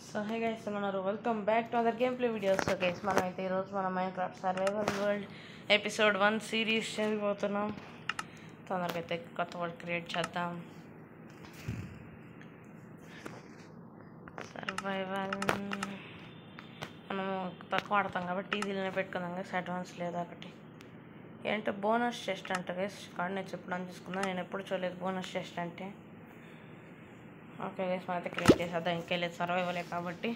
So hey guys ఉన్నారు, welcome back to other game play videos. So guys మనం అయితే ఈరోజు మన Minecraft survival world episode 1 series చదివిపోతున్నాం. తొందరగా అయితే కొత్త వరల్డ్ క్రియేట్ చేద్దాం. సర్వైవల్ మనము తక్కువ ఆడతాం కాబట్టి ఈజీలోనే పెట్టుకుందాం గైస్. అడ్వాన్స్ లేదా ఒకటి ఏంటో బోనస్ చెస్ట్ అంట గైస్. కార్డు నేను చెప్పడం తీసుకుందాం, నేను ఎప్పుడు చూడలేదు బోనస్ చెస్ట్ అంటే. ఓకే గైస్ మనమైతే క్రియేట్ చేసేద్దాం, ఇంకెళ్ళేది సర్వైవలే కాబట్టి.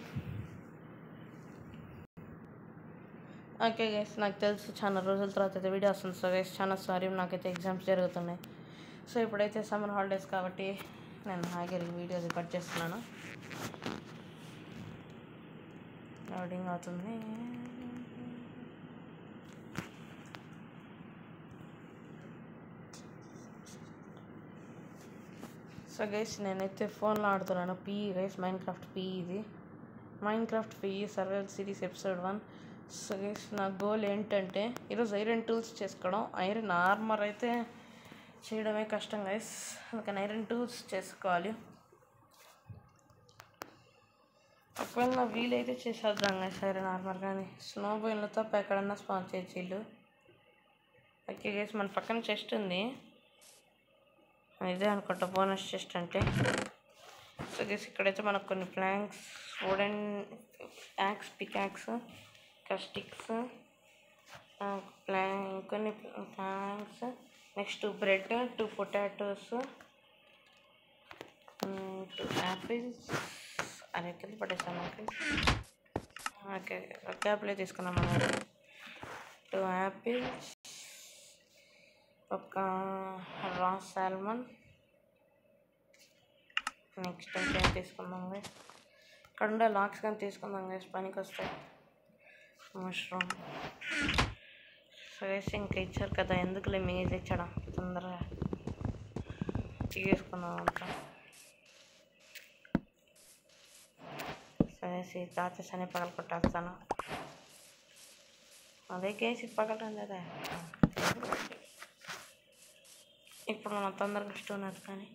ఓకే గైస్ నాకు తెలుసు చాలా రోజుల తర్వాత అయితే వీడియో వస్తుంది. సో గైస్ చాలా సారీ, నాకైతే ఎగ్జామ్స్ జరుగుతున్నాయి. సో ఇప్పుడైతే సమ్మర్ హాలిడేస్ కాబట్టి నేను హాయిగా వీడియో రికార్డ్ చేస్తున్నాను. లోడింగ్ అవుతుంది. సో గైస్ నేనైతే ఫోన్లో ఆడుతున్నాను. PE guys, Minecraft PE. ఇది Minecraft PE survival series episode 1. So guys నా గోల్ ఏంటంటే ఈరోజు ఐరన్ టూల్స్ చేసుకోవడం. ఐరన్ ఆర్మర్ అయితే చేయడమే కష్టం గైస్, అందుకని ఐరన్ టూల్స్ చేసుకోవాలి. ఒకవేళ నా వీలైతే చేసేద్దాం గైస్ ఐరన్ ఆర్మర్, కానీ స్నో బోయిన్లో తప్ప ఎక్కడన్నా స్పాన్ చేయొచ్చు వీళ్ళు. ఓకే గైస్ మన పక్కన చెస్ట్ ఉంది, ఇదే అనుకుంటా బోనస్ చెస్ట్ అంటే. సో గైస్ ఇక్కడైతే మనకు కొన్ని planks, wooden axe, pickaxe, sticks, కొన్ని planks, next bread, 2 potatoes, 2 apples. అరే కింద పట్టేస్తాను. ఓకే ఒక యాపిల్ తీసుకున్నాం మనం. 2 యాపిల్స్, ఒక రా సాల్మన్. నెక్స్ట్ ఇంకేం తీసుకుందాం గైస్, ఇక్కడ ఉండే లాక్స్ కానీ తీసుకుందాం గైస్, పనికి వస్తాయి. మష్రూమ్. సో గైస్ ఇంకా ఇచ్చారు కదా, ఎందుకులే మీది ఇచ్చడం, తొందరగా తీసుకుందాం అంతా. సో గైస్ ఈ తాచెస్ అనే పగలు కొట్టేస్తాను. అదే గైస్ ఇది పగలటం లేదా ఇప్పుడు మనం తొందరగా స్టోన్ కానీ.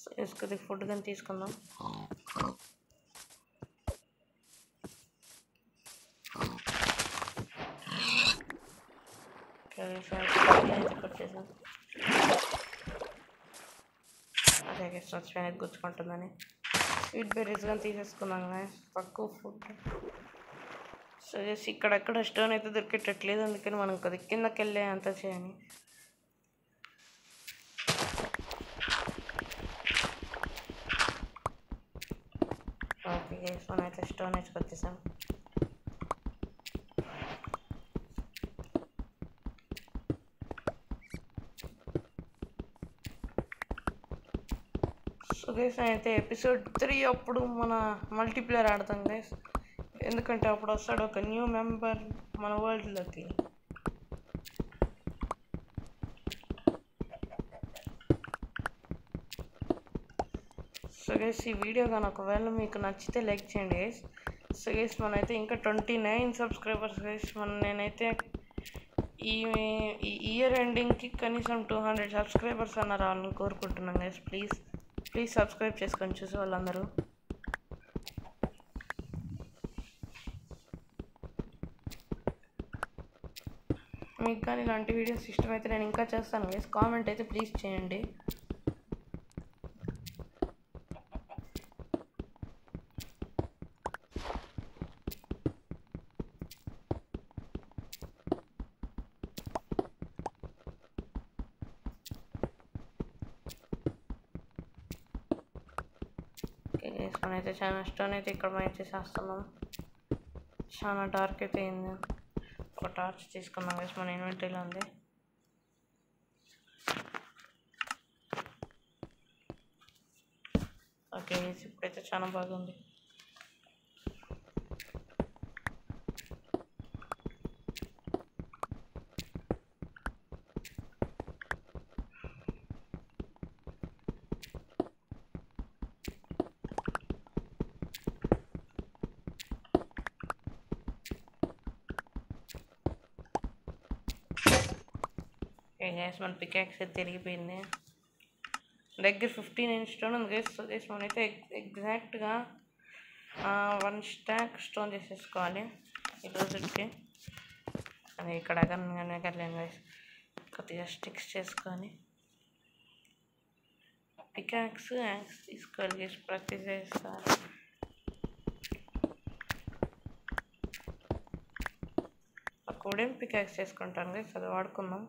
సో వేసుకుది ఫుడ్ కానీ తీసుకుందాం. అదే స్వచ్ఛమైనది గుచ్చుకుంటుందని స్వీట్ బెర్రీస్ కానీ తీసేసుకుందాం గైస్, తక్కువ ఫుడ్. సో చేసి ఇక్కడెక్కడ స్టోన్ అయితే దొరికేటట్లేదు, అందుకని మనం కొద్ది కిందకి వెళ్ళే అంత చేయాలి. ఓకే గైస్ మనం అయితే స్టోన్ వేసుకొచ్చేసాం. సో గైస్ అయితే ఎపిసోడ్ 3 అప్పుడు మన మల్టీప్లేయర్ ఆడతాం గైస్, ఎందుకంటే అప్పుడు వస్తాడు ఒక న్యూ మెంబర్ మన వరల్డ్లోకి. సో గైస్ ఈ వీడియో కానీ ఒకవేళ మీకు నచ్చితే లైక్ చేయండి గైస్. సో గైస్ మనైతే ఇంకా 29 సబ్స్క్రైబర్స్ గైస్. నేనైతే ఈ ఇయర్ ఎండింగ్కి కనీసం 200 సబ్స్క్రైబర్స్ అన్న రావాలని కోరుకుంటున్నాను గైస్. ప్లీజ్ సబ్స్క్రైబ్ చేసుకొని చూసే వాళ్ళందరూ. మీకు కానీ ఇలాంటి వీడియోస్ ఇష్టమైతే నేను ఇంకా చేస్తాను గైస్, కామెంట్ అయితే ప్లీజ్ చేయండి. మనైతే చాలా స్టోన్ అయితే ఇక్కడ మనం చేసేస్తున్నాం. చాలా డార్క్ అయితే అయింది. ఒక టార్చ్ తీసుకున్నాం గైస్, మన ఇన్వెంటరీలో ఉంది. ఓకే ఇప్పుడైతే చాలా బాగుంది. గ్యాస్ మన పికాక్స్ అయితే తిరిగిపోయింది. దగ్గర 15 స్టోన్ ఉంది గైస్. సో గైస్ మనమైతే ఎగ్జాక్ట్గా 1 స్టాక్ స్టోన్ చేసేసుకోవాలి ఈ రోజుకి. అది ఇక్కడ కనలేము గైస్. కొద్దిగా స్టిక్స్ చేసుకొని పికాక్స్ యాక్స్ తీసుకోవాలి గైస్. ప్రాక్టీస్ చేస్తారు. వుడెన్ పికాక్స్ చేసుకుంటాను గైస్, అది వాడుకుందాం.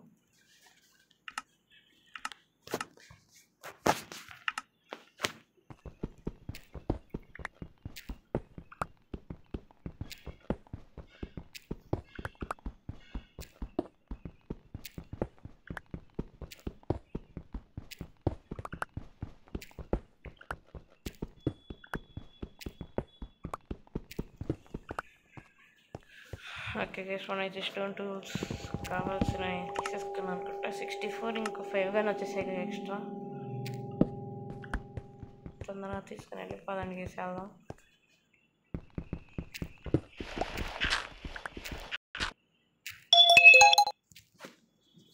ఓకే గైస్ మనమైతే స్టోన్ టూల్స్ కావాల్సినవి తీసేసుకున్నాను అనుకుంటా. 64 ఇంకో 5 కానీ వచ్చేసాయి ఎక్స్ట్రా. తొందరగా తీసుకుని వెళ్ళి పదండి గైస్ వెళ్దాం.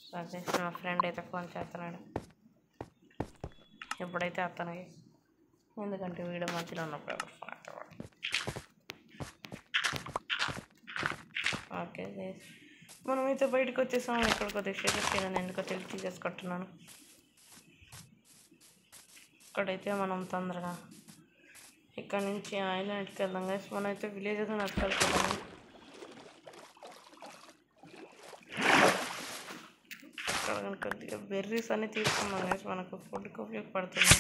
సజెస్ట్ మా ఫ్రెండ్ అయితే ఫోన్ చేస్తున్నాడు. ఎప్పుడైతే అతను ఎందుకంటే వీడియో మధ్యలో ఉన్నప్పుడు ఎవరు ఫోన్ అట్టవాడు. ఓకే గైస్ మనమైతే బయటకు వచ్చేసాము. ఇక్కడ కొద్దిగా షేప్ నేను ఎందుకో తీసేసుకుంటున్నాను. ఇక్కడైతే మనం తొందరగా ఇక్కడ నుంచి ఐలాండ్కి వెళ్దాం గైస్. మనమైతే విలేజ్ నడుచుకెళ్తున్నాము. ఇక్కడ కొద్దిగా బెర్రీస్ అన్నీ తీసుకున్నాం గైస్, మనకు ఫుడ్కి ఉపయోగపడుతుంది.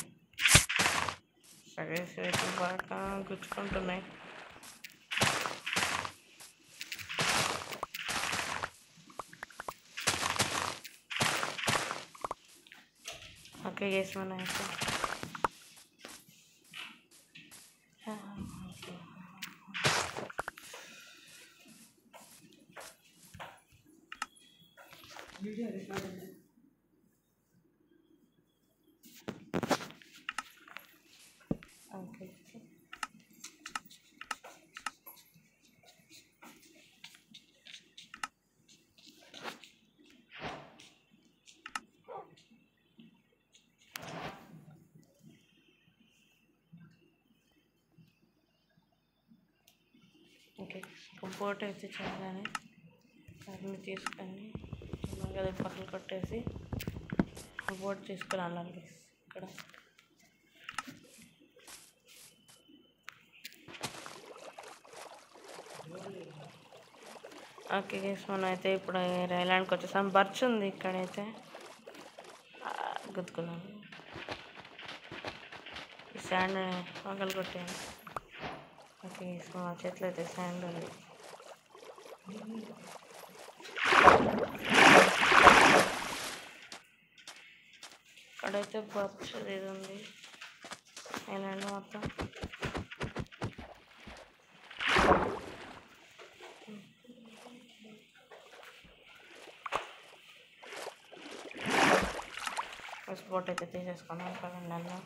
సగేసి అయితే బాగా గుచ్చుకుంటున్నాయి. ఓకే గైస్ మనమైతే ఓకే ఓకే బోట్ అయితే చేయగానే వాటిని తీసుకొని అది పక్కన కొట్టేసి బోట్ తీసుకుని వెళ్ళాలి ఇక్కడ. ఓకే గైస్ మనం అయితే ఇప్పుడు ఐలాండ్కి వచ్చేసాం. బర్చ్ ఉంది ఇక్కడైతే గుర్తుకున్నాను. ఈ శాండ్ పగలు కొట్టాను. ఓకే గైస్ మా చేతిలో అయితే శాండ్ ఉంది. ఇక్కడైతే బర్చ్ ఇది ఉంది ఐలాండ్ మొత్తం. బోట్ అయితే తీసేసుకున్నాం కదండి అలా.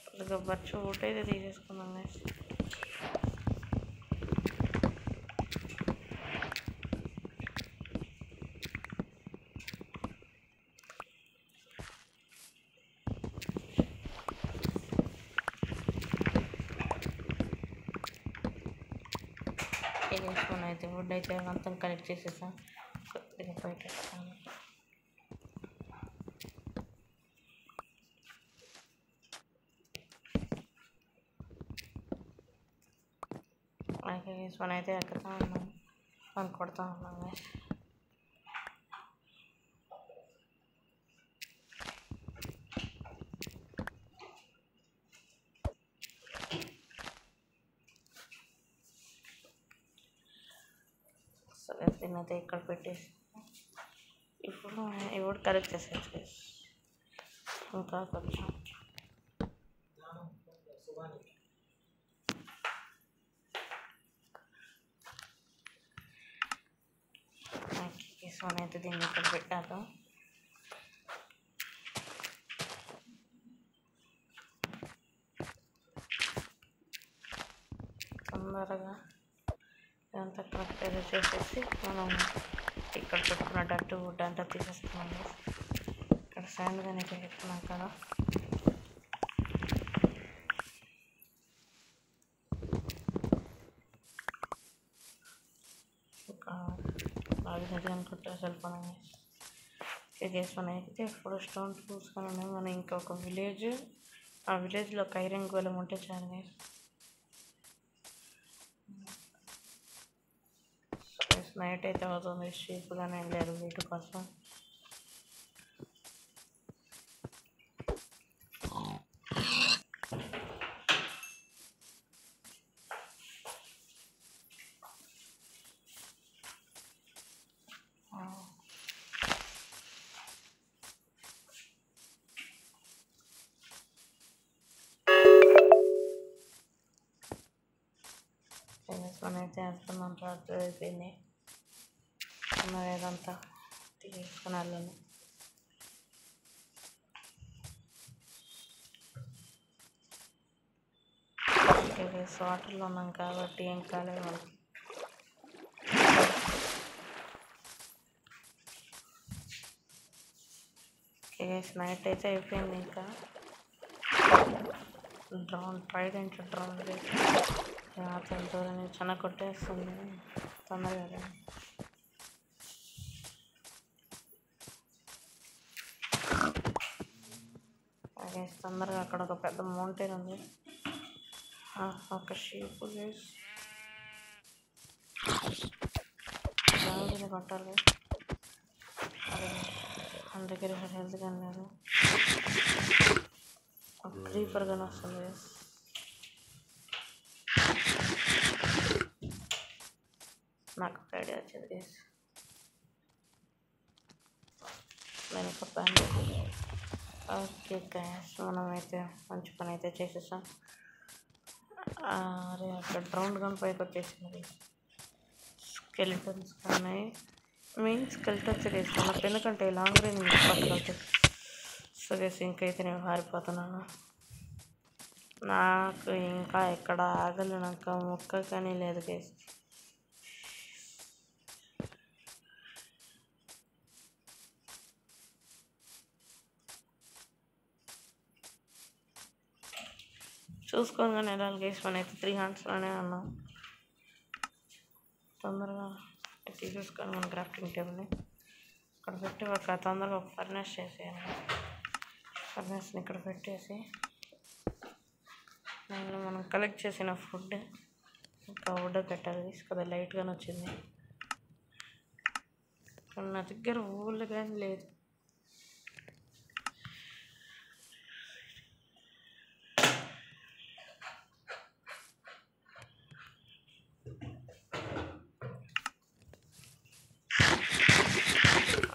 కొద్దిగా బర్చ్ బోట్ అయితే తీసేసుకున్నాం గైస్. వేసుకొని అయితే వుడ్ అయితే మొత్తం కలెక్ట్ చేసేసాం. కొద్దిగా బయట అలాగే వేసుకొని అయితే ఎక్కుతా ఉన్నాం, మనం కొడతా ఉన్నాం. సరే దీన్నైతే ఇక్కడ పెట్టేసి ఇప్పుడు కరెక్ట్ చేసేసి ఇంకా కొంచెం సోన్ అయితే దీన్ని ఇక్కడ పెట్టాను. తొందరగా ఇదంతా కరెక్ట్ చేసేసి మనం ఇక్కడ పెట్టుకున్న డట్టు వుడ్ అంతా తీసేస్తున్నాము. ఇక్కడ శాండ్ కానీ పెట్టుకున్నాం కదా, అది అనుకుంటే వెళ్ళిపోయినాము. గైస్ మనం అయితే ఇప్పుడు స్టోన్ చూసుకొని ఉన్నాము. మనం ఇంకొక విలేజ్, ఆ విలేజ్లో ఒక ఐరన్ గోళం ఉంటే చాలు గైస్. నైట్ అయితే అవుతుంది, షీప్ కానీ లేదు వీటి కోసం. మనం అయితే వేస్తున్నాం, రాత్రి అయిపోయింది. ఏదంతా తీసుకుని వెళ్ళాను. వాటర్లో ఉన్నాం కాబట్టి ఏం కాలేదు మనకి. నైట్ అయితే అయిపోయింది. ఇంకా డ్రోన్ ట్రైడెంట్ డ్రోన్ అతని దూరం చాలా కొట్టేస్తుంది తొందరగా. తొందరగా అక్కడ ఒక పెద్ద మౌంటైన్ ఉంది, ఒక షీప్ దాని కొట్టాలి. మన దగ్గర హెల్త్ కానీ లేదు, క్రీపర్ కానీ వస్తుంది. నాకు ఒక ఐడియా వచ్చింది గైస్, నేను ఒక ప్లాన్ చేసి. ఓకే గైస్, మనమైతే మంచి పని అయితే చేసేసాం. అరే అక్కడ డ్రౌండ్ గన్ పైకి వచ్చేసింది. స్కెలిటన్స్ కానీ మెయిన్ స్కెలిటన్స్ వేసుకున్నాను, ఎందుకంటే లాంగ్ రేంజ్ పట్టుకుంటుంది. సో గైస్ ఇంకైతే నేను పారిపోతున్నాను. నాకు ఇంకా ఎక్కడ ఆగలి, నాకు ముక్క కానీ లేదు గైస్. చూసుకోగానే వెళ్ళాలి గైస్. మనం అయితే 3 handsలోనే ఉన్నాం. తొందరగా తీసేసుకొని మన క్రాఫ్టింగ్ టేబుల్ని ఇక్కడ పెట్టి తొందరగా ఒక ఫర్నెస్ చేసేయాలి. ఫర్నెస్ని ఇక్కడ పెట్టేసి నేను మనం కలెక్ట్ చేసిన ఫుడ్ ఇంకా వుడ్ పెట్టాలి కదా. లైట్గానే వచ్చింది, నా దగ్గర ఊళ్ళు కానీ లేదు.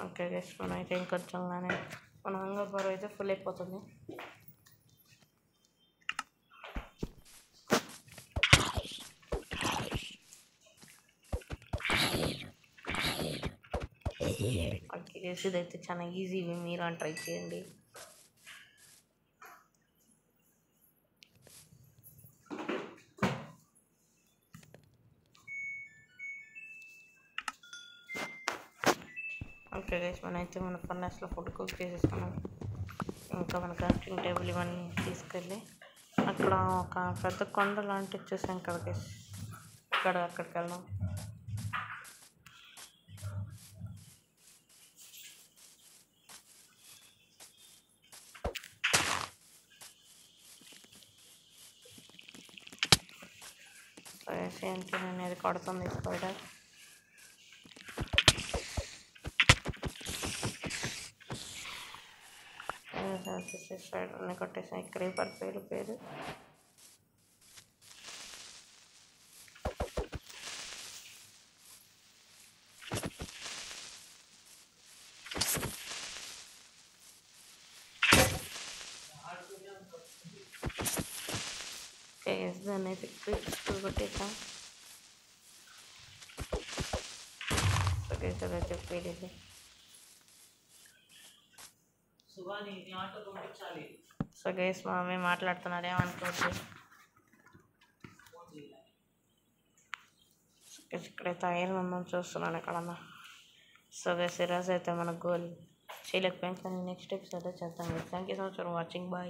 ఓకే గైస్, మనం అయితే ఇంకొంచెం కానీ మన హంగర్ బార్ అయితే ఫుల్ అయిపోతుంది. ఓకే గైస్, ఇదైతే చాలా ఈజీ, మీరు అని ట్రై చేయండి. ఓకే గైస్, మనమైతే మన ఫర్నెస్లో ఫుడ్ కుక్ చేసేసుకున్నాం. ఇంకా మన క్రాఫ్టింగ్ టేబుల్ ఇవన్నీ తీసుకెళ్ళి అక్కడ ఒక పెద్ద కొండ లాంటివి చూసాం కదా గైస్, అక్కడికి వెళ్దాం. ఏంటి నేను ఇది కొడుతుంది స్పైడర్. స్పైడర్ని కొట్టేసాను. క్రీపర్ పేరు దాన్ని అయితే క్రీపర్ కొట్టేసాం. అయితే పేరు సో గైస్ మా మమ్మీ మాట్లాడుతున్నాడు, ఏమనుకోవచ్చు. ఇక్కడైతే ఐరన్ ఉందని చూస్తున్నాను ఎక్కడన్నా. సో గైస్ ఈరోజు అయితే మన గోల్ చేయలేకపోయాం, కానీ నెక్స్ట్ ఎపిసోడ్లో చేద్దాం. Thank you so much for watching. Bye.